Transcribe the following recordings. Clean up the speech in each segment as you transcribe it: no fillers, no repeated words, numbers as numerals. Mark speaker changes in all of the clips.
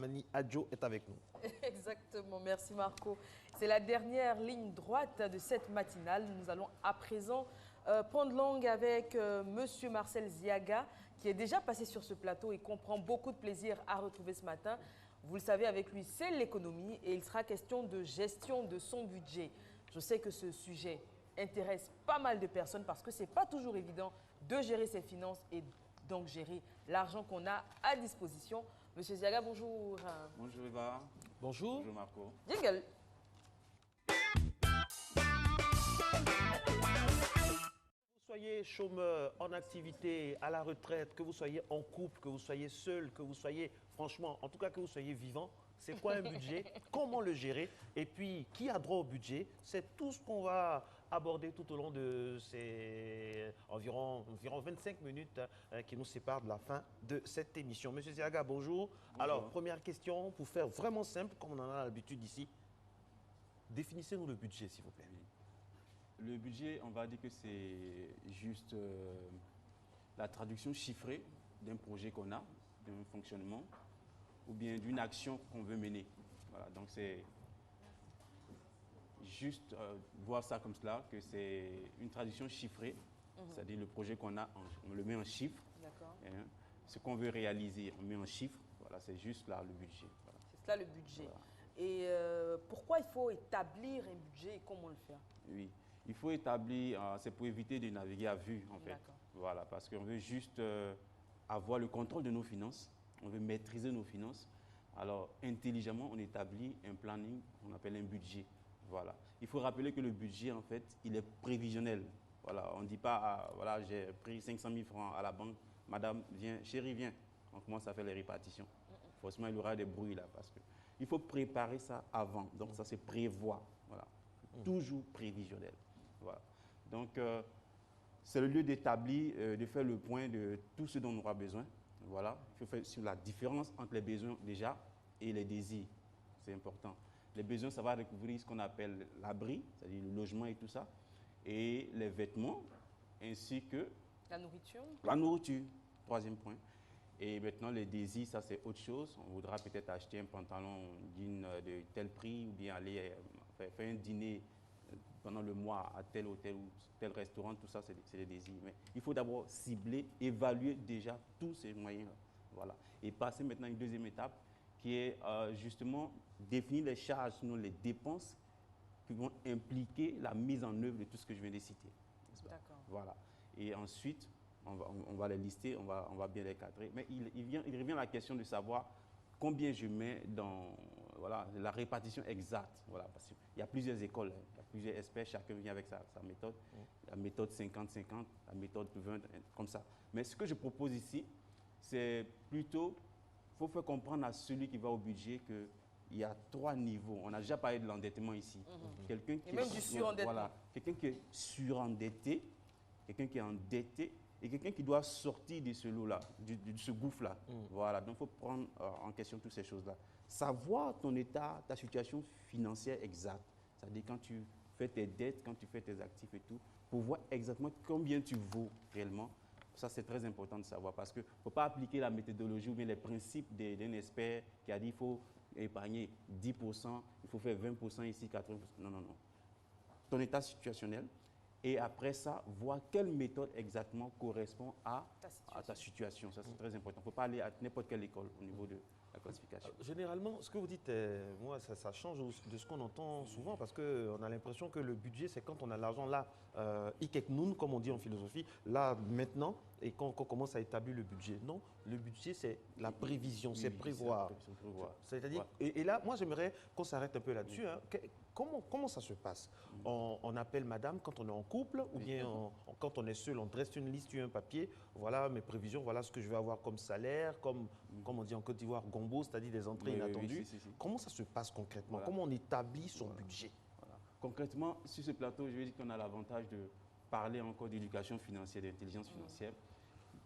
Speaker 1: Mani Adjo est avec nous.
Speaker 2: Exactement, merci Marco. C'est la dernière ligne droite de cette matinale. Nous allons à présent prendre langue avec Monsieur Marcel Ziaga, qui est déjà passé sur ce plateau et qu'on prend beaucoup de plaisir à retrouver ce matin. Vous le savez, avec lui, c'est l'économie et il sera question de gestion de son budget. Je sais que ce sujet intéresse pas mal de personnes parce que ce n'est pas toujours évident de gérer ses finances et donc gérer l'argent qu'on a à disposition. Monsieur Ziaga, bonjour.
Speaker 3: Bonjour Eva.
Speaker 1: Bonjour.
Speaker 3: Bonjour Marco.
Speaker 2: Jingle.
Speaker 1: Que vous soyez chômeur, en activité, à la retraite, que vous soyez en couple, que vous soyez seul, que vous soyez, franchement, en tout cas que vous soyez vivant, c'est quoi un budget? Comment le gérer? Et puis, qui a droit au budget? C'est tout ce qu'on va aborder tout au long de ces environ 25 minutes qui nous séparent de la fin de cette émission. Monsieur Ziaga, bonjour. Alors, première question, pour faire vraiment simple, comme on en a l'habitude ici, définissez-nous le budget, s'il vous plaît.
Speaker 3: Le budget, on va dire que c'est juste la traduction chiffrée d'un projet qu'on a, d'un fonctionnement, ou bien d'une action qu'on veut mener. Voilà, donc c'est juste voir ça comme cela, que c'est une traduction chiffrée, c'est-à-dire le projet qu'on a, on le met en chiffres.
Speaker 2: D'accord.
Speaker 3: Hein, ce qu'on veut réaliser, on met en chiffres. Voilà, c'est juste là le budget. Voilà.
Speaker 2: C'est cela le budget.
Speaker 3: Voilà.
Speaker 2: Et pourquoi il faut établir un budget et comment le faire?
Speaker 3: Oui, il faut établir, c'est pour éviter de naviguer à vue en fait.
Speaker 2: D'accord.
Speaker 3: Voilà, parce qu'on veut juste avoir le contrôle de nos finances, on veut maîtriser nos finances. Alors, intelligemment, on établit un planning qu'on appelle un budget. Voilà. Il faut rappeler que le budget, en fait, il est prévisionnel. Voilà, on ne dit pas, ah, voilà, j'ai pris 500 000 francs à la banque, madame, viens, chérie, viens. On commence à faire les répartitions. Forcément, il y aura des bruits là, parce qu'il faut préparer ça avant. Donc, ça, c'est prévoir. Voilà. Toujours prévisionnel. Voilà. Donc, c'est le lieu d'établir, de faire le point de tout ce dont on aura besoin. Voilà. Il faut faire sur la différence entre les besoins déjà et les désirs. C'est important. Les besoins, ça va recouvrir ce qu'on appelle l'abri, c'est-à-dire le logement et tout ça, et les vêtements, ainsi que
Speaker 2: La nourriture?
Speaker 3: la nourriture, troisième point. Et maintenant, les désirs, ça c'est autre chose. On voudra peut-être acheter un pantalon de tel prix ou bien aller faire un dîner pendant le mois à tel hôtel ou tel restaurant. Tout ça, c'est des désirs. Mais il faut d'abord cibler, évaluer déjà tous ces moyens-là. Voilà. Et passer maintenant à une deuxième étape qui est justement définir les charges, sinon les dépenses qui vont impliquer la mise en œuvre de tout ce que je viens de citer.
Speaker 2: D'accord.
Speaker 3: Voilà. Et ensuite, on va les lister, on va bien les cadrer. Mais il revient à la question de savoir combien je mets dans voilà, la répartition exacte. Voilà, parce qu'il y a plusieurs écoles, il y a plusieurs experts, chacun vient avec sa méthode. La méthode 50-50, la méthode 20, comme ça. Mais ce que je propose ici, c'est plutôt, il faut faire comprendre à celui qui va au budget que il y a trois niveaux. On a déjà parlé de l'endettement ici. Quelqu'un qui
Speaker 2: même du surendettement.
Speaker 3: Voilà, quelqu'un qui est surendetté, quelqu'un qui est endetté et quelqu'un qui doit sortir de ce lot-là, de ce gouffre-là. Voilà, donc il faut prendre en question toutes ces choses-là. Savoir ton état, ta situation financière exacte. C'est-à-dire quand tu fais tes dettes, quand tu fais tes actifs et tout, pour voir exactement combien tu vaux réellement. Ça, c'est très important de savoir parce qu'il ne faut pas appliquer la méthodologie ou bien les principes d'un expert qui a dit qu'il faut épargner 10%, il faut faire 20% ici, 80%. Non, non, non. Ton état situationnel et après ça, voir quelle méthode exactement correspond à ta situation. Ça, c'est très important. Il ne faut pas aller à n'importe quelle école au niveau de la classification.
Speaker 1: Généralement, ce que vous dites, moi, ça change de ce qu'on entend souvent parce qu'on a l'impression que le budget, c'est quand on a l'argent là, ikek nun, comme on dit en philosophie, là, maintenant, et qu'on commence à établir le budget. Non, le budget, c'est la prévision, c'est prévoir. C'est-à-dire, et là, moi, j'aimerais qu'on s'arrête un peu là-dessus. Hein. Comment ça se passe? On appelle madame quand on est en couple ou bien quand on est seul, on dresse une liste, un papier, voilà mes prévisions, voilà ce que je vais avoir comme salaire, comme on dit en Côte d'Ivoire, gombo, c'est-à-dire des entrées inattendues.
Speaker 3: Si.
Speaker 1: Comment ça se passe concrètement?
Speaker 3: Voilà.
Speaker 1: Comment on établit son budget?
Speaker 3: Voilà. Concrètement, sur ce plateau, je vais dire qu'on a l'avantage de parler encore d'éducation financière, d'intelligence financière.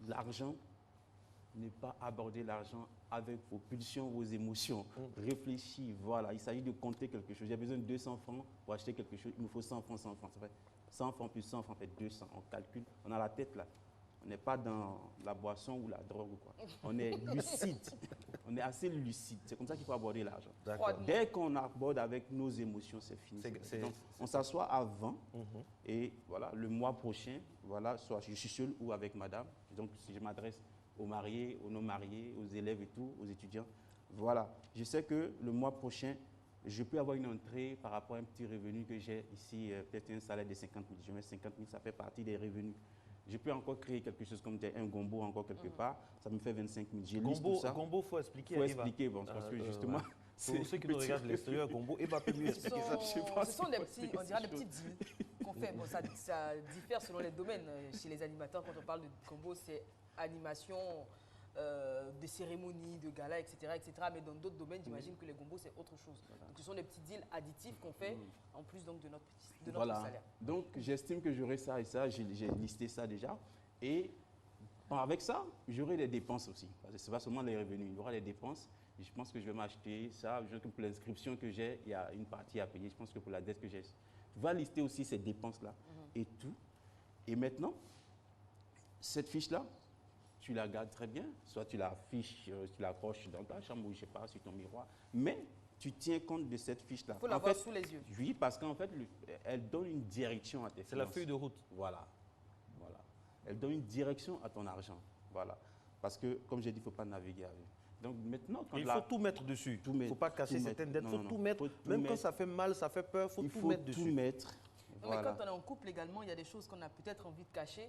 Speaker 3: L'argent, ne pas aborder l'argent avec vos pulsions, vos émotions. Réfléchis, voilà. Il s'agit de compter quelque chose. J'ai besoin de 200 francs pour acheter quelque chose. Il me faut 100 francs, 100 francs. Ça fait 100 francs plus 100 francs, ça fait 200. On calcule. On a la tête là. On n'est pas dans la boisson ou la drogue ou quoi. On est lucide. On on est assez lucide. C'est comme ça qu'il faut aborder l'argent.
Speaker 1: D'accord.
Speaker 3: Dès qu'on aborde avec nos émotions, c'est fini. Donc, on s'assoit avant et voilà, le mois prochain, voilà, soit je suis seul ou avec madame. Donc, si je m'adresse aux mariés, aux non-mariés, aux élèves et tout, aux étudiants, voilà. Je sais que le mois prochain, je peux avoir une entrée par rapport à un petit revenu que j'ai ici, peut-être un salaire de 50 000. Je mets 50 000, ça fait partie des revenus. Je peux encore créer quelque chose comme un gombo encore quelque part, ça me fait 25 000. Je liste tout ça.
Speaker 1: Gombo, il faut expliquer.
Speaker 3: Il faut expliquer, bon, parce que justement...
Speaker 1: Pour ceux qui nous regardent de l'extérieur, Gombo, Eva peut mieux expliquer ça.
Speaker 2: Ce sont des petits, on dirait des petits deals qu'on fait. Bon, ça diffère selon les domaines. Chez les animateurs, quand on parle de Gombo, c'est animation, de cérémonies, de galas, etc., etc. Mais dans d'autres domaines, j'imagine que les gombos, c'est autre chose. Donc, ce sont des petits deals additifs qu'on fait en plus donc, de notre salaire.
Speaker 3: Donc, j'estime que j'aurai ça et ça. J'ai listé ça déjà. Et avec ça, j'aurai des dépenses aussi. Parce que ce n'est pas seulement les revenus. Il y aura des dépenses. Je pense que je vais m'acheter ça. Je pense que pour l'inscription que j'ai, il y a une partie à payer. Je pense que pour la dette que j'ai, tu vas lister aussi ces dépenses-là et tout. Et maintenant, cette fiche-là, tu la gardes très bien. Soit tu l'affiches, tu l'accroches dans ta chambre ou je ne sais pas, sur ton miroir. Mais tu tiens compte de cette fiche-là.
Speaker 2: Il faut l'avoir sous les yeux.
Speaker 3: Oui, parce qu'en fait, elle donne une direction à tes finances.
Speaker 1: C'est la feuille de route.
Speaker 3: Voilà. Elle donne une direction à ton argent. Voilà. Parce que, comme j'ai dit, il ne faut pas naviguer avec. Donc maintenant,
Speaker 1: il faut tout mettre dessus. Il ne faut pas cacher certaines dettes. Il faut tout mettre. Même quand ça fait mal, ça fait peur, il faut tout mettre dessus.
Speaker 3: Il faut tout mettre.
Speaker 2: Voilà. Mais quand on est en couple également, il y a des choses qu'on a peut-être envie de cacher.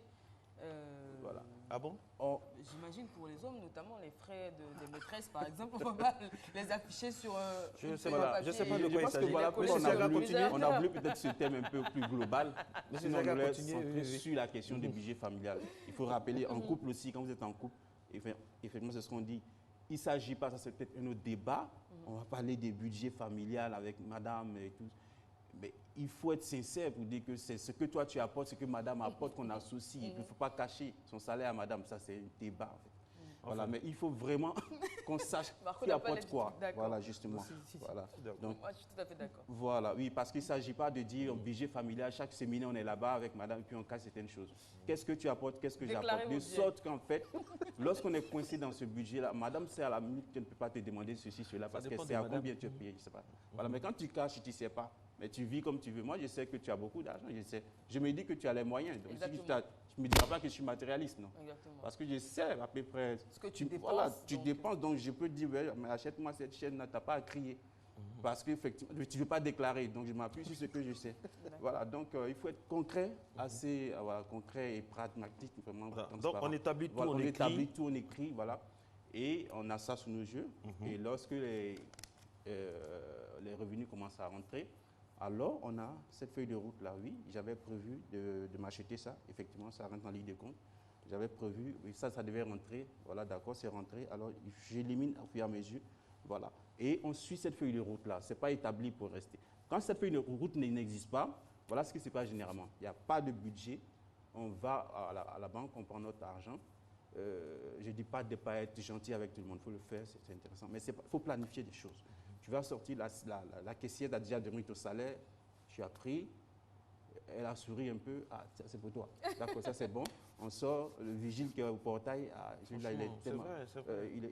Speaker 3: Voilà.
Speaker 1: Ah bon?
Speaker 2: J'imagine pour les hommes, notamment les frais des maîtresses, par exemple, on va pas les afficher sur
Speaker 1: je ne sais pas de quoi il s'agit.
Speaker 3: Voilà, on a voulu peut-être ce thème un peu plus global. Sinon, on voulait centrer sur la question du budget familial. Il faut rappeler, en couple aussi, quand vous êtes en couple, effectivement, c'est ce qu'on dit. Il ne s'agit pas, ça c'est peut-être un autre débat. On va parler des budgets familiales avec madame et tout. Mais il faut être sincère pour dire que c'est ce que toi tu apportes, ce que madame apporte qu'on associe. Il ne faut pas cacher son salaire à madame. Ça, c'est un débat. En fait. Voilà, mais il faut vraiment qu'on sache qui apporte quoi. Voilà, justement. Voilà.
Speaker 2: Donc, moi, je suis tout à fait d'accord.
Speaker 3: Voilà, oui, parce qu'il ne s'agit pas de dire budget familial, chaque séminaire, on est là-bas avec madame, puis on casse certaines choses. Qu'est-ce que tu apportes, qu'est-ce que j'apporte? De sorte qu'en fait, lorsqu'on est coincé dans ce budget-là, madame sait à la minute qu'elle ne peut pas te demander ceci, cela, parce qu'elle sait à combien tu es payé, je ne sais pas. Voilà, mais quand tu caches, tu ne sais pas. Mais tu vis comme tu veux. Moi, je sais que tu as beaucoup d'argent. Je me dis que tu as les moyens. Donc, si je ne me dirai pas que je suis matérialiste, non.
Speaker 2: Exactement.
Speaker 3: Parce que je sais à peu près
Speaker 2: ce que tu dépenses.
Speaker 3: Voilà, tu dépenses, donc je peux dire, ouais, mais achète-moi cette chaîne-là, tu n'as pas à crier. Parce qu'effectivement, tu ne veux pas déclarer. Donc, je m'appuie sur ce que je sais. Voilà, donc il faut être concret, assez concret et pragmatique. Vraiment,
Speaker 1: donc, on établit tout,
Speaker 3: on établit tout, on écrit, voilà. Et on a ça sous nos yeux. Et lorsque les revenus commencent à rentrer, alors, on a cette feuille de route là, oui. J'avais prévu de m'acheter ça. Effectivement, ça rentre en ligne de compte. J'avais prévu, oui, ça devait rentrer. Voilà, d'accord, c'est rentré. Alors, j'élimine au fur et à mesure. Voilà. Et on suit cette feuille de route là. Ce n'est pas établi pour rester. Quand cette feuille de route n'existe pas, voilà ce qui se passe généralement. Il n'y a pas de budget. On va à la banque, on prend notre argent. Je ne dis pas de ne pas être gentil avec tout le monde. Il faut le faire, c'est intéressant. Mais il faut planifier des choses. Tu vas sortir, la caissière a déjà donné ton salaire, tu as pris, elle a souri un peu, ah, c'est pour toi. D'accord, ça c'est bon. On sort, le vigile qui est au portail, celui-là, il est tellement.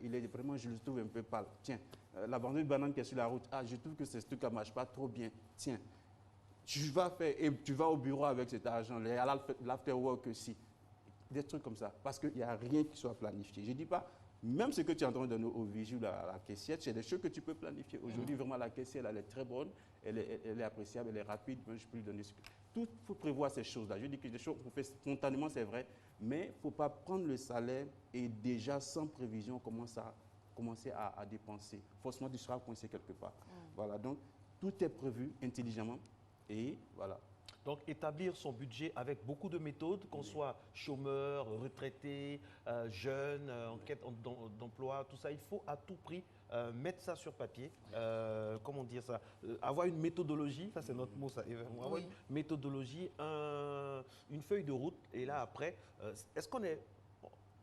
Speaker 3: Il est vraiment, je le trouve un peu pâle. Tiens, la bandeau de banane qui est sur la route, je trouve que ce truc ne marche pas trop bien. Tiens, tu vas au bureau avec cet argent, l'afterwork aussi. Des trucs comme ça, parce qu'il n'y a rien qui soit planifié. Je ne dis pas. Même ce que tu es en train de donner au vigile, à la caissière, c'est des choses que tu peux planifier. Aujourd'hui, vraiment, la caissière, elle est très bonne, elle est appréciable, elle est rapide. Moi, je peux lui donner ce que... Tout, il faut prévoir ces choses-là. Je dis que des choses qu'on fait spontanément, c'est vrai, mais il ne faut pas prendre le salaire et déjà, sans prévision, commencer à dépenser. Forcément, tu seras coincé quelque part. Voilà, donc, tout est prévu intelligemment et voilà.
Speaker 1: Donc, établir son budget avec beaucoup de méthodes, qu'on soit chômeur, retraité, jeune, en quête d'emploi, tout ça, il faut à tout prix mettre ça sur papier. Comment dire ça? Avoir une méthodologie, ça c'est notre mot, ça. Avoir une méthodologie, une feuille de route. Et là, après, est-ce qu'on est...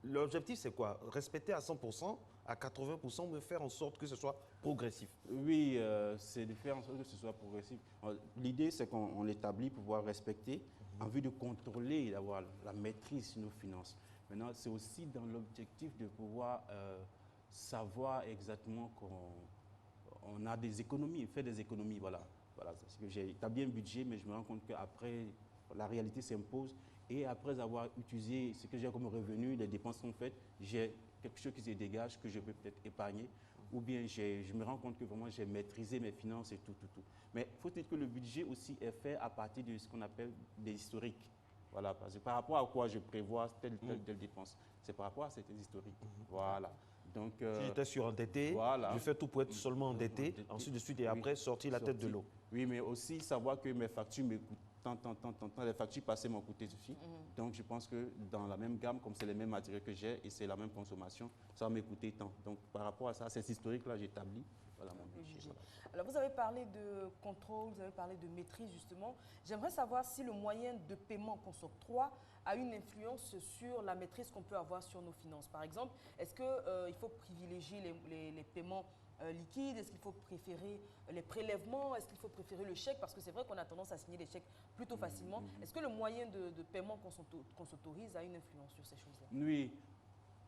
Speaker 1: L'objectif, c'est quoi? Respecter à 100%, à 80%, mais faire en sorte que ce soit progressif.
Speaker 3: Oui, c'est de faire en sorte que ce soit progressif. L'idée, c'est qu'on l'établit pour pouvoir respecter, en vue de contrôler et d'avoir la maîtrise sur nos finances. Maintenant, c'est aussi dans l'objectif de pouvoir savoir exactement qu'on a des économies, faire des économies, voilà. Voilà, parce que j'ai établi un budget, mais je me rends compte qu'après, la réalité s'impose. Et après avoir utilisé ce que j'ai comme revenu, les dépenses sont faites, j'ai quelque chose qui se dégage que je peux peut-être épargner. Ou bien je me rends compte que vraiment j'ai maîtrisé mes finances et tout. Mais il faut dire que le budget aussi est fait à partir de ce qu'on appelle des historiques. Voilà, parce que par rapport à quoi je prévois telle dépense, c'est par rapport à cette historique. Voilà. Donc,
Speaker 1: si j'étais surendetté,
Speaker 3: voilà.
Speaker 1: je fais tout pour être seulement endetté, ensuite de suite et après sortir la tête de l'eau.
Speaker 3: Oui, mais aussi savoir que mes factures me coûtent tant, les factures passées m'ont coûté ceci. Donc je pense que dans la même gamme, comme c'est les mêmes matériaux que j'ai et c'est la même consommation, ça va me coûter tant. Donc par rapport à ça, ces historiques-là, j'établis. Voilà mon budget. Voilà.
Speaker 2: Alors vous avez parlé de contrôle, vous avez parlé de maîtrise justement. J'aimerais savoir si le moyen de paiement qu'on s'octroie a une influence sur la maîtrise qu'on peut avoir sur nos finances. Par exemple, est-ce qu'il faut privilégier les paiements liquides? Est-ce qu'il faut préférer les prélèvements? Est-ce qu'il faut préférer le chèque? Parce que c'est vrai qu'on a tendance à signer des chèques plutôt facilement. Est-ce que le moyen de paiement qu'on s'autorise a une influence sur ces choses-là?
Speaker 3: Oui,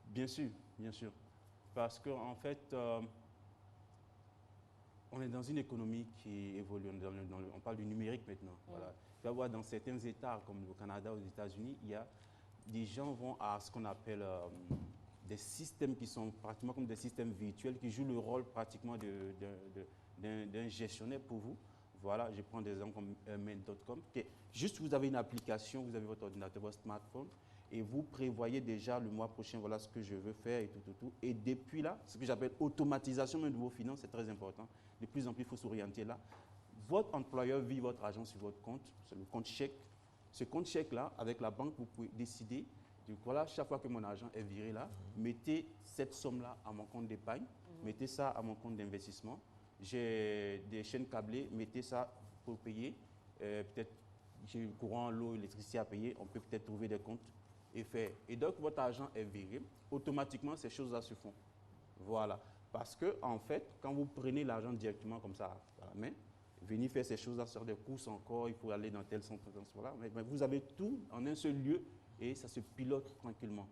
Speaker 3: bien sûr, bien sûr. Parce qu'en fait, on est dans une économie qui évolue. On parle du numérique maintenant. Voilà. Tu vas voir dans certains États, comme le Canada ou les États-Unis, il y a des gens vont à ce qu'on appelle des systèmes qui sont pratiquement comme des systèmes virtuels qui jouent le rôle pratiquement d'un gestionnaire pour vous. Voilà, je prends des exemples comme Main.com. Juste, vous avez une application, vous avez votre ordinateur, votre smartphone, et vous prévoyez déjà le mois prochain, voilà ce que je veux faire et tout. Et depuis là, ce que j'appelle automatisation même de vos finances, c'est très important. De plus en plus, il faut s'orienter là. Votre employeur vit votre argent sur votre compte, c'est le compte chèque. Ce compte chèque-là, avec la banque, vous pouvez décider de, voilà, chaque fois que mon argent est viré là, mettez cette somme-là à mon compte d'épargne, mettez ça à mon compte d'investissement. J'ai des chaînes câblées, mettez ça pour payer. Peut-être j'ai le courant, l'eau, l'électricité à payer, on peut peut-être trouver des comptes et faire. Et donc, votre argent est viré, automatiquement, ces choses-là se font. Voilà. Parce que, en fait, quand vous prenez l'argent directement comme ça à la main, venir faire ces choses-là sur des courses encore, il faut aller dans tel centre, voilà. Mais vous avez tout en un seul lieu et ça se pilote tranquillement.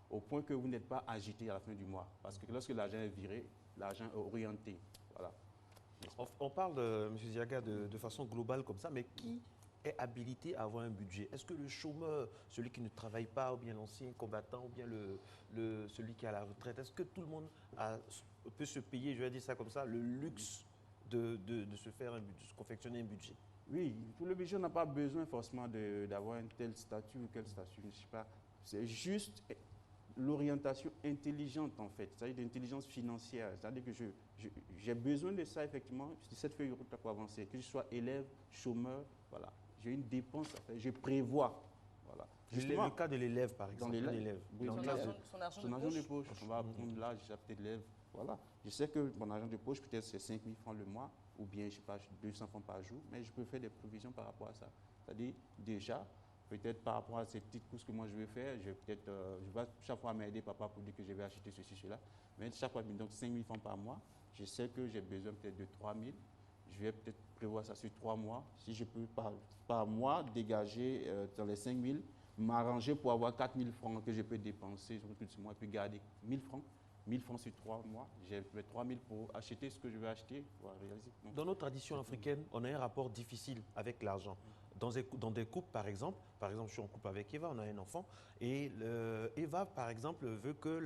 Speaker 3: Au point que vous n'êtes pas agité à la fin du mois. Parce que lorsque l'argent est viré, l'argent est orienté. Voilà.
Speaker 1: On parle, M. Ziaga, de façon globale comme ça, mais qui est habilité à avoir un budget? Est-ce que le chômeur, celui qui ne travaille pas, ou bien l'ancien combattant, ou bien celui qui est à la retraite, est-ce que tout le monde peut se payer, je vais dire ça comme ça, le luxe de se faire un budget, de se confectionner un budget?
Speaker 3: Oui, pour le budget, on n'a pas besoin forcément d'avoir un tel statut ou quel statut, je ne sais pas. C'est juste l'orientation intelligente, en fait, c'est-à-dire l'intelligence financière. C'est-à-dire que j'ai besoin de ça, effectivement, de cette feuille de route pour avancer, que je sois élève, chômeur, voilà. J'ai une dépense à faire, je prévois. Voilà.
Speaker 1: Justement, le cas de l'élève, par exemple.
Speaker 3: L'élève.
Speaker 2: Oui, son argent de poche.
Speaker 3: On va prendre là, j'ai peut-être l'élève. Voilà. Je sais que mon argent de poche, peut-être c'est 5 000 francs le mois, ou bien, je ne sais pas, 200 francs par jour, mais je peux faire des provisions par rapport à ça. C'est-à-dire, déjà, peut-être par rapport à ces petites courses que moi je vais faire, je vais chaque fois m'aider papa pour dire que je vais acheter ceci, cela. Mais chaque fois, donc 5 000 francs par mois, je sais que j'ai besoin peut-être de 3 000. Je vais peut-être prévoir ça sur 3 mois. Si je peux par mois dégager dans les 5 000, m'arranger pour avoir 4 000 francs que je peux dépenser sur tout ce mois, puis garder 1 000 francs. 1 000 francs sur 3 mois, j'ai 3 000 pour acheter ce que je veux acheter, pour réaliser.
Speaker 1: Dans nos traditions africaines, on a un rapport difficile avec l'argent. Dans des couples, par exemple, je suis en couple avec Eva, on a un enfant, et Eva, par exemple, veut que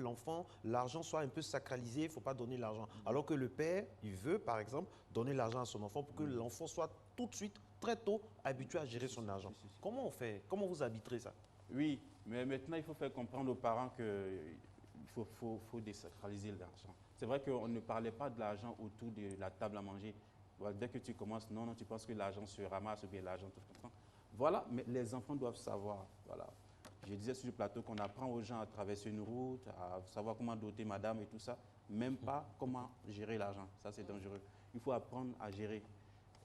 Speaker 1: l'argent soit un peu sacralisé, il ne faut pas donner l'argent. Alors que le père, il veut, par exemple, donner l'argent à son enfant pour que l'enfant soit tout de suite, très tôt, habitué à gérer son argent. Comment on fait? Comment vous arbitrez ça?
Speaker 3: Oui, mais maintenant, il faut faire comprendre aux parents qu'il faut désacraliser l'argent. C'est vrai qu'on ne parlait pas de l'argent autour de la table à manger. Voilà, dès que tu commences, non, tu penses que l'argent se ramasse ou bien l'argent tout le temps. Voilà, mais les enfants doivent savoir. Voilà. Je disais sur le plateau qu'on apprend aux gens à traverser une route, à savoir comment doter madame et tout ça, même pas comment gérer l'argent. Ça, c'est dangereux. Il faut apprendre à gérer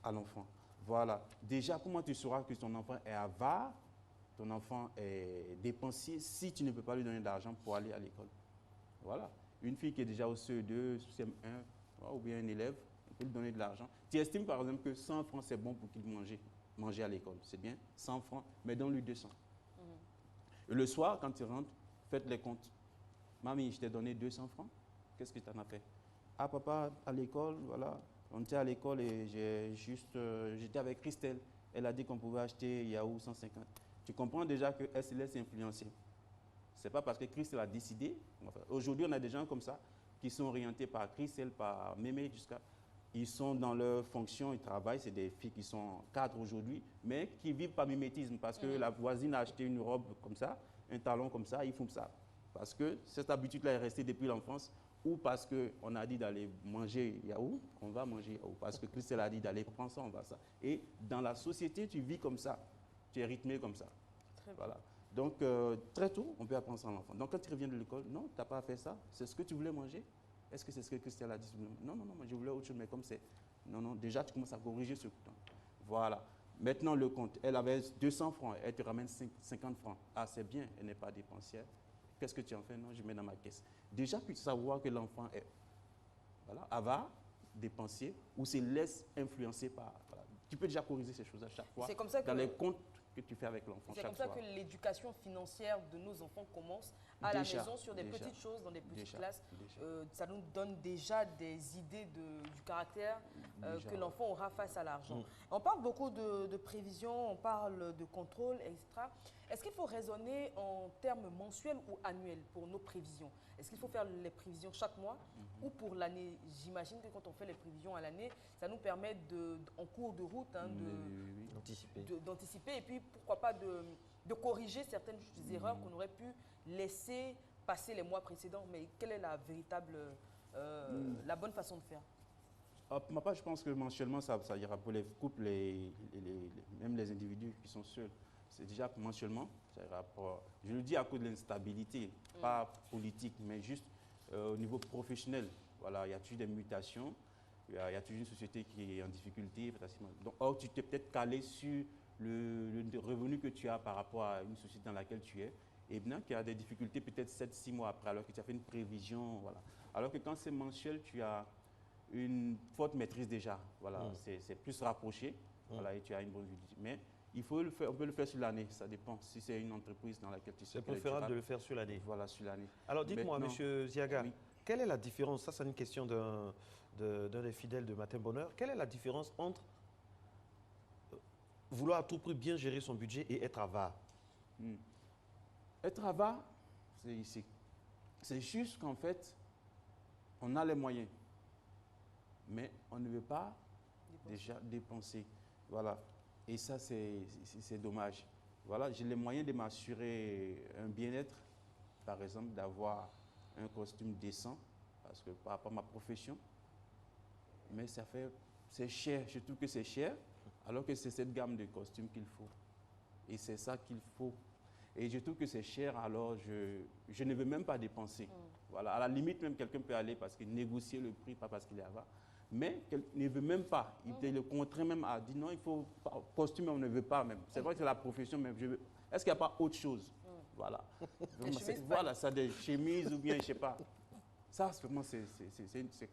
Speaker 3: à l'enfant. Voilà. Déjà, comment tu sauras que ton enfant est avare, ton enfant est dépensier, si tu ne peux pas lui donner de l'argent pour aller à l'école? Voilà. Une fille qui est déjà au CE2, CM1, ou bien un élève, on peut lui donner de l'argent. Tu estimes par exemple que 100 francs, c'est bon pour qu'il mange à l'école. C'est bien, 100 francs, mais donne-lui 200. Et le soir, quand tu rentres, faites les comptes. Mamie, je t'ai donné 200 francs. Qu'est-ce que tu en as fait? Ah, papa, à l'école, voilà. On était à l'école et j'étais avec Christelle. Elle a dit qu'on pouvait acheter Yahoo 150. Tu comprends déjà qu'elle se laisse influencer. Ce n'est pas parce que Christelle a décidé. Enfin, aujourd'hui, on a des gens comme ça qui sont orientés par Christelle, par Mémé, jusqu'à. Ils sont dans leur fonction, ils travaillent. C'est des filles qui sont cadres aujourd'hui, mais qui vivent par mimétisme parce que la voisine a acheté une robe comme ça, un talon comme ça, ils font ça. Parce que cette habitude-là est restée depuis l'enfance, ou parce qu'on a dit d'aller manger Yahoo, on va manger Yahoo. Parce que Christelle a dit d'aller prendre ça, on va ça. Et dans la société, tu vis comme ça. Tu es rythmé comme ça. Voilà. Donc, très tôt, on peut apprendre ça à l'enfant. Donc, quand tu reviens de l'école, non, tu n'as pas fait ça. C'est ce que tu voulais manger? Est-ce que c'est ce que Christelle a dit? Non, non, non, moi, je voulais autre chose, mais comme c'est... Non, non, déjà, tu commences à corriger ce temps. Voilà. Maintenant, le compte. Elle avait 200 francs. Elle te ramène 50 francs. Ah, c'est bien, elle n'est pas dépensière. Qu'est-ce que tu en fais? Non, je mets dans ma caisse. Déjà, puis savoir que l'enfant est avare, dépensier, ou se laisse influencer par... Voilà. Tu peux déjà corriger ces choses à chaque fois
Speaker 2: C'est comme ça que
Speaker 3: dans les comptes que tu fais avec l'enfant.
Speaker 2: C'est comme ça que l'éducation financière de nos enfants commence à la maison sur des petites choses, dans des petites classes. Ça nous donne déjà des idées du caractère que l'enfant aura face à l'argent. On parle beaucoup de prévision, on parle de contrôle, etc. Est-ce qu'il faut raisonner en termes mensuels ou annuels pour nos prévisions? Est-ce qu'il faut faire les prévisions chaque mois ou pour l'année? J'imagine que quand on fait les prévisions à l'année, ça nous permet, en cours de route, d'anticiper et puis pourquoi pas de corriger certaines erreurs qu'on aurait pu laisser passer les mois précédents. Mais quelle est la véritable, la bonne façon de faire?
Speaker 3: Pour ma part, je pense que mensuellement, ça ira pour les couples, même les individus qui sont seuls. C'est déjà mensuellement, ça ira pour, je le dis à cause de l'instabilité, pas politique, mais juste au niveau professionnel. Voilà, il y a toujours des mutations, il y a toujours une société qui est en difficulté. Donc, or, tu t'es peut-être calé sur le revenu que tu as par rapport à une société dans laquelle tu es, et bien qu'il y a des difficultés peut-être 7-6 mois après, alors que tu as fait une prévision. Voilà. Alors que quand c'est mensuel, tu as une forte maîtrise déjà. Voilà, c'est plus rapproché, voilà, et tu as une bonne vue. Mais il faut le faire, on peut le faire sur l'année, ça dépend. Si c'est une entreprise dans laquelle tu sais.
Speaker 1: C'est préférable de le faire sur l'année.
Speaker 3: Voilà, sur l'année.
Speaker 1: Alors dites-moi, Monsieur Ziaga,
Speaker 3: oui.
Speaker 1: Quelle est la différence? Ça, c'est une question d'un des fidèles de Matin Bonheur. Quelle est la différence entre vouloir à tout prix bien gérer son budget et être avare?
Speaker 3: Être avare, c'est juste qu'en fait, on a les moyens, mais on ne veut pas déjà dépenser. Voilà. Et ça, c'est dommage. Voilà, j'ai les moyens de m'assurer un bien-être, par exemple, d'avoir un costume décent, parce que par rapport à ma profession, mais c'est cher, je trouve que c'est cher, alors que c'est cette gamme de costumes qu'il faut. Et c'est ça qu'il faut. Et je trouve que c'est cher, alors je ne veux même pas dépenser. Voilà, à la limite, même quelqu'un peut aller parce qu'il négocie le prix, pas parce qu'il est avare. Mais il ne veut même pas. Il le contraint même à dire non, il faut costume, on ne veut pas même. C'est vrai que c'est la profession, mais je veux. Est-ce qu'il n'y a pas autre chose? Voilà. Voilà, ça des chemises ou bien, je ne sais pas. Ça, vraiment, c'est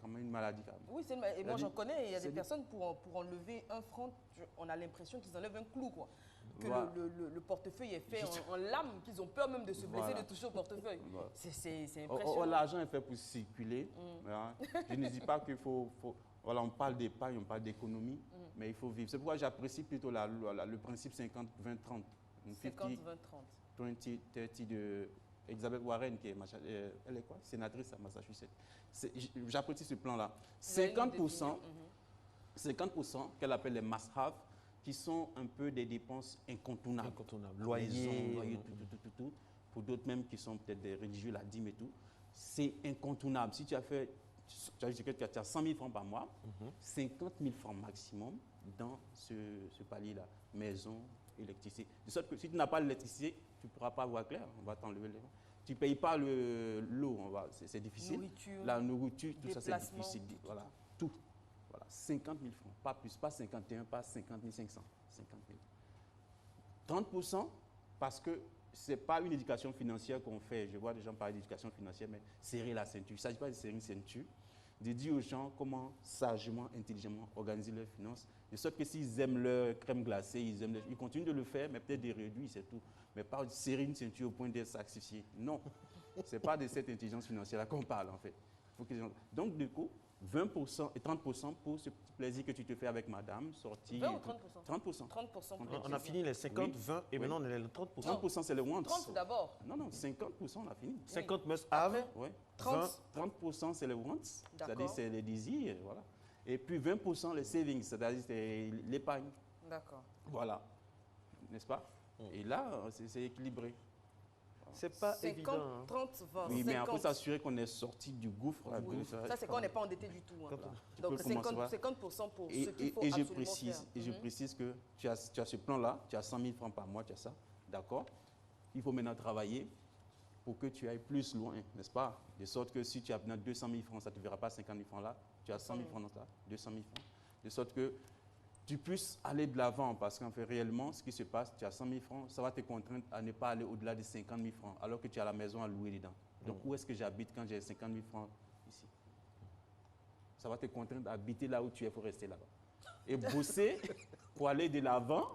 Speaker 3: quand même une maladie.
Speaker 2: Oui, et moi j'en connais. Il y a des personnes, pour enlever un franc, on a l'impression qu'ils enlèvent un clou, quoi. Que voilà. le portefeuille est fait en lame, qu'ils ont peur même de se blesser, de toucher au portefeuille. Voilà. C'est impressionnant.
Speaker 3: L'argent est fait pour circuler. Voilà. Je ne dis pas qu'il faut voilà, on parle d'épargne, on parle d'économie, mais il faut vivre. C'est pourquoi j'apprécie plutôt le principe 50-20-30.
Speaker 2: 50-20-30.
Speaker 3: 20-30 de Elizabeth Warren, qui est, elle est quoi? Sénatrice à Massachusetts. J'apprécie ce plan-là. 50%, 50% qu'elle appelle les must-have, qui sont un peu des dépenses incontournables.
Speaker 1: Loyer,
Speaker 3: tout. Pour d'autres même qui sont peut-être des religieux, la dîme et tout. C'est incontournable. Si tu as fait, tu as 100 000 francs par mois, 50 000 francs maximum dans ce palier-là. Maison, électricité. De sorte que si tu n'as pas l'électricité, tu ne pourras pas voir clair. On va t'enlever les... Tu ne payes pas l'eau, c'est difficile.
Speaker 2: Nourriture,
Speaker 3: la nourriture, tout ça, c'est difficile. Voilà, tout. Voilà, 50 000 francs, pas plus, pas 51, pas 50 500, 50 000. 30%, parce que ce n'est pas une éducation financière qu'on fait. Je vois des gens parler d'éducation financière, mais serrer la ceinture. Il ne s'agit pas de serrer une ceinture, de dire aux gens comment sagement, intelligemment organiser leurs finances. De sorte que s'ils aiment leur crème glacée, ils continuent de le faire, mais peut-être des réduits, c'est tout. Mais pas serrer une ceinture au point d'être sacrifié. Non, ce n'est pas de cette intelligence financière-là qu'on parle, en fait. faut que les gens... Donc, du coup, 20% et 30% pour ce petit plaisir que tu te fais avec madame, sortir...
Speaker 2: 20 ou
Speaker 3: 30%.
Speaker 2: 30% pour
Speaker 1: On a fini les 50,
Speaker 3: Oui.
Speaker 1: 20 et
Speaker 3: Oui.
Speaker 1: maintenant on est les 30%.
Speaker 3: 30% c'est le want.
Speaker 2: 30 d'abord.
Speaker 3: Non, non, 50% on a fini.
Speaker 1: 50 must have,
Speaker 2: Après,
Speaker 3: Ouais.
Speaker 2: 30.
Speaker 3: 30% c'est le want, c'est-à-dire
Speaker 2: D'accord.
Speaker 3: c'est les désirs, voilà. Et puis 20% les savings, c'est-à-dire c'est l'épargne.
Speaker 2: D'accord.
Speaker 3: Voilà. N'est-ce pas? Et là, c'est équilibré.
Speaker 1: c'est pas
Speaker 2: 50,
Speaker 1: évident. hein.
Speaker 2: 30, 20,
Speaker 3: Oui, mais il faut
Speaker 2: 50.
Speaker 3: s'assurer qu'on est sorti du gouffre.
Speaker 2: Oui. Ça, c'est quand on n'est pas endetté du tout. hein.
Speaker 1: Quand on-
Speaker 3: Tu peux
Speaker 2: Donc,
Speaker 3: commencer
Speaker 2: 50%,
Speaker 3: par-
Speaker 2: 50% pour
Speaker 3: Et,
Speaker 2: ce qu'il faut
Speaker 3: et je
Speaker 2: absolument
Speaker 3: précise,
Speaker 2: faire.
Speaker 3: et je précise que tu as ce plan-là, tu as 100 000 francs par mois, tu as ça, d'accord? Il faut maintenant travailler pour que tu ailles plus loin, n'est-ce pas? De sorte que si tu as maintenant 200 000 francs, ça ne te verra pas 50 000 francs là, tu as 100 000 francs dans ça, 200 000 francs. De sorte que tu puisses aller de l'avant, parce qu'en fait, réellement, ce qui se passe, tu as 100 000 francs, ça va te contraindre à ne pas aller au-delà de 50 000 francs, alors que tu as la maison à louer dedans. Donc, où est-ce que j'habite quand j'ai 50 000 francs ici? Ça va te contraindre à habiter là où tu es, il faut rester là-bas. Et bosser pour aller de l'avant,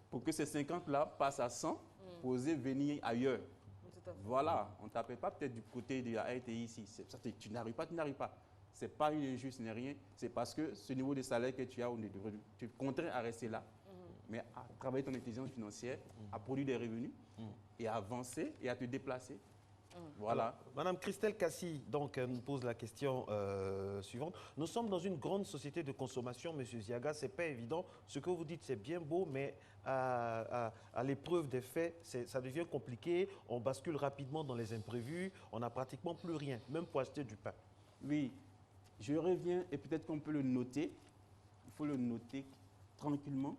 Speaker 3: pour que ces 50-là passent à 100, pour oser venir ailleurs.
Speaker 2: Tout à fait.
Speaker 3: Voilà, on ne t'appelle pas peut-être du côté de la RTI ici. Tu n'arrives pas, tu n'arrives pas. Ce n'est pas une injuste, ni rien. C'est parce que ce niveau de salaire que tu as, tu te contrains à rester là, mais à travailler ton intelligence financière, à produire des revenus, et à avancer et à te déplacer. Voilà.
Speaker 1: Madame Christelle Cassi donc, nous pose la question suivante. Nous sommes dans une grande société de consommation, Monsieur Ziaga, ce n'est pas évident. Ce que vous dites, c'est bien beau, mais à l'épreuve des faits, ça devient compliqué. On bascule rapidement dans les imprévus. On n'a pratiquement plus rien, même pour acheter du pain.
Speaker 3: Oui, je reviens et peut-être qu'on peut le noter. Il faut le noter tranquillement.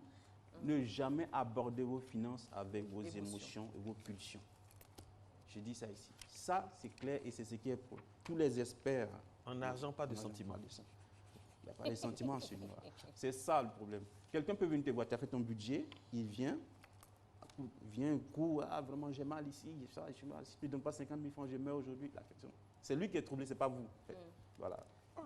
Speaker 3: Ne jamais aborder vos finances avec vos émotions et vos pulsions. Je dis ça ici. Ça, c'est clair et c'est ce qui est pour tous les experts.
Speaker 1: En argent, pas de
Speaker 3: En argent,
Speaker 1: sentiments.
Speaker 3: pas de sentiments. Il n'y a pas de sentiments chez nous. C'est ça le problème. Quelqu'un peut venir te voir, tu as fait ton budget, il vient, ah vraiment j'ai mal ici, j'ai mal. Si tu ne donnes pas 50 000 francs, je meurs aujourd'hui. La question, c'est lui qui est troublé, ce n'est pas vous. En fait. Voilà.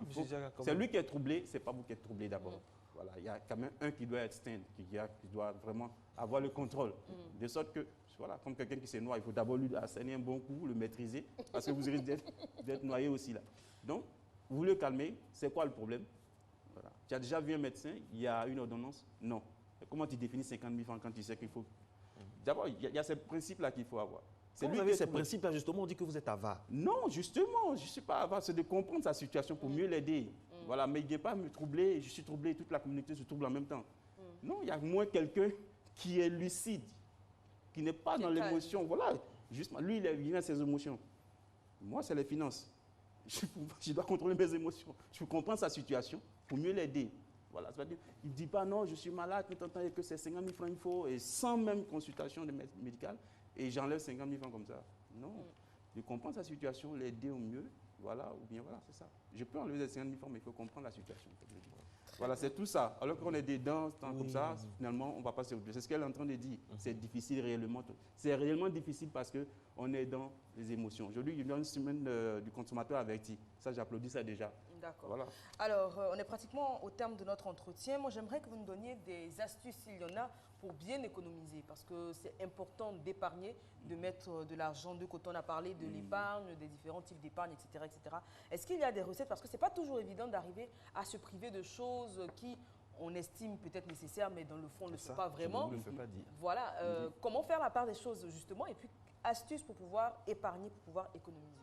Speaker 1: Monsieur Ziaga, comment-
Speaker 3: C'est lui qui est troublé, ce n'est pas vous qui êtes troublé d'abord. Voilà. Il y a quand même un qui doit être stand, qui doit vraiment avoir le contrôle. De sorte que, voilà, comme quelqu'un qui se noie, il faut d'abord lui asséner un bon coup, le maîtriser, parce que vous risquez d'être noyé aussi là. Donc, vous le calmez, c'est quoi le problème? Voilà. Tu as déjà vu un médecin, il y a une ordonnance? Non. Et comment tu définis 50 000 francs quand tu sais qu'il faut... D'abord, il y a ces principes-là qu'il faut avoir. C'est
Speaker 1: Quand
Speaker 3: lui
Speaker 1: vous
Speaker 3: qui
Speaker 1: avez
Speaker 3: est
Speaker 1: ces
Speaker 3: troublé.
Speaker 1: principes-là, justement, on dit que vous êtes avare.
Speaker 3: Non, justement, je ne suis pas avare, c'est de comprendre sa situation pour mieux l'aider. Voilà, mais il ne vient pas me troubler, je suis troublé, toute la communauté se trouble en même temps. Non, il y a moins quelqu'un qui est lucide, qui n'est pas
Speaker 2: Qui
Speaker 3: dans
Speaker 2: est calme.
Speaker 3: l'émotion. Voilà, justement, lui, il vient à ses émotions. Moi, c'est les finances. Je dois contrôler mes émotions. Je comprends sa situation pour mieux l'aider. Voilà, c'est-à-dire, il ne dit pas non, je suis malade, mais t'entends que c'est 50 000 francs il faut, et sans même consultation médicale, et j'enlève 50 000 francs comme ça. Non, je comprends sa situation, l'aider au mieux, voilà, ou bien voilà, c'est ça. Je peux enlever les 50 000 francs, mais il faut comprendre la situation. Voilà, c'est tout ça. Alors qu'on est dedans, comme ça, finalement, on ne va pas se... C'est ce qu'elle est en train de dire. C'est difficile réellement. C'est réellement difficile parce qu'on est dans les émotions. Aujourd'hui, il y a une semaine du consommateur averti. Ça, j'applaudis ça déjà.
Speaker 2: D'accord.
Speaker 3: Voilà.
Speaker 2: Alors, on est pratiquement au terme de notre entretien. Moi, j'aimerais que vous nous donniez des astuces, s'il y en a, pour bien économiser. Parce que c'est important d'épargner, de mettre de l'argent de côté. On a parlé de l'épargne, des différents types d'épargne, etc., etc. Est-ce qu'il y a des recettes? Parce que ce n'est pas toujours évident d'arriver à se priver de choses qui, on estime peut-être nécessaires, mais dans le fond, ne le sont pas vraiment.
Speaker 1: Je ne le fais pas dire.
Speaker 2: Voilà. Comment faire la part des choses, justement, et puis astuces pour pouvoir épargner, pour pouvoir économiser.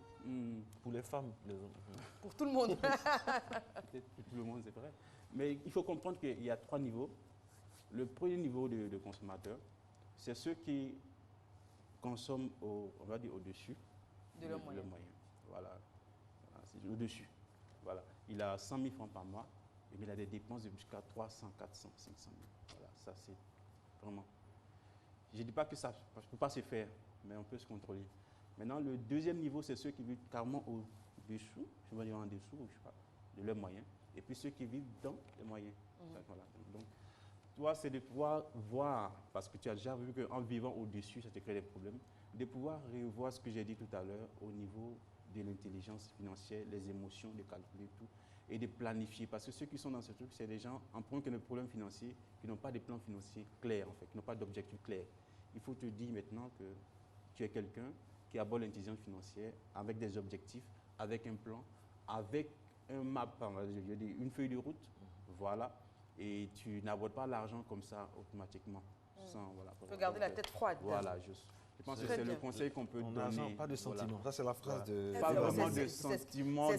Speaker 1: Pour les femmes, les hommes.
Speaker 2: Pour tout le monde.
Speaker 3: Peut-être pour tout le monde, c'est vrai. Mais il faut comprendre qu'il y a 3 niveaux. Le premier niveau de consommateur, c'est ceux qui consomment, on va dire, au-dessus
Speaker 2: De leurs moyens.
Speaker 3: Voilà. C'est au-dessus. Voilà. Il a 100 000 francs par mois, mais il a des dépenses de jusqu'à 300, 400, 500 000. Voilà, ça c'est vraiment... Je ne dis pas que ça ne peut pas se faire, mais on peut se contrôler. Maintenant, le deuxième niveau, c'est ceux qui vivent carrément au-dessous, je vais dire en dessous, je sais pas, de leurs moyens, et puis ceux qui vivent dans les moyens. Voilà. Donc, toi, c'est de pouvoir voir, parce que tu as déjà vu qu'en vivant au-dessus, ça te crée des problèmes, de pouvoir revoir ce que j'ai dit tout à l'heure au niveau de l'intelligence financière, les émotions, de calculer tout, et de planifier. Parce que ceux qui sont dans ce truc, c'est des gens, en point que le problème financier, qui n'ont pas de plan financier clair, en fait, qui n'ont pas d'objectif clair. Il faut te dire maintenant que tu es quelqu'un qui aborde l'intelligence financière avec des objectifs, avec un plan, avec un map, je dis une feuille de route, voilà, et tu n'abordes pas l'argent comme ça automatiquement. Voilà,
Speaker 2: il faut garder la tête froide.
Speaker 3: Voilà, je pense que c'est le conseil qu'on peut donner.
Speaker 1: Pas de sentiments, ça c'est la phrase de...
Speaker 3: Pas vraiment de sentiments,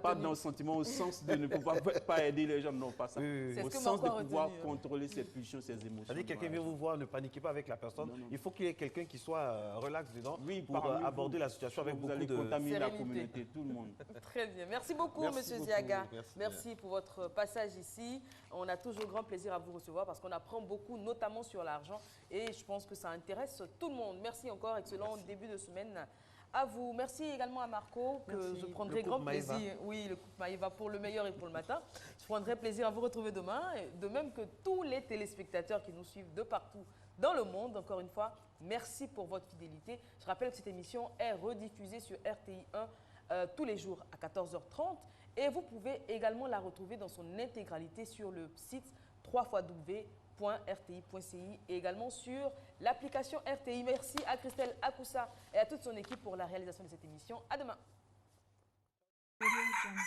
Speaker 3: pas dans le sentiment au sens de ne pouvoir pas aider les gens, non, pas ça. Au sens de pouvoir contrôler ses pulsions, ses émotions.
Speaker 1: C'est-à-dire quelqu'un vient vous voir, ne paniquez pas avec la personne. Non. Il faut qu'il y ait quelqu'un qui soit relax dedans pour aborder la situation avec beaucoup de...
Speaker 3: Vous allez contaminer la communauté, tout le monde.
Speaker 2: Très bien. Merci beaucoup, Monsieur Ziaga. Merci pour votre passage ici. On a toujours grand plaisir à vous recevoir parce qu'on apprend beaucoup, notamment sur l'argent. Et je pense que ça intéresse tout le monde. Merci encore, excellent début de semaine à vous. Merci également à Marco, que je prendrai grand plaisir. Oui, le couple Maïva pour le meilleur et pour le matin. Je prendrai plaisir à vous retrouver demain, de même que tous les téléspectateurs qui nous suivent de partout dans le monde. Encore une fois, merci pour votre fidélité. Je rappelle que cette émission est rediffusée sur RTI 1 tous les jours à 14h30 et vous pouvez également la retrouver dans son intégralité sur le site www.rti.ci et également sur l'application RTI. Merci à Christelle Akoussa et à toute son équipe pour la réalisation de cette émission. À demain. Audio Jungle.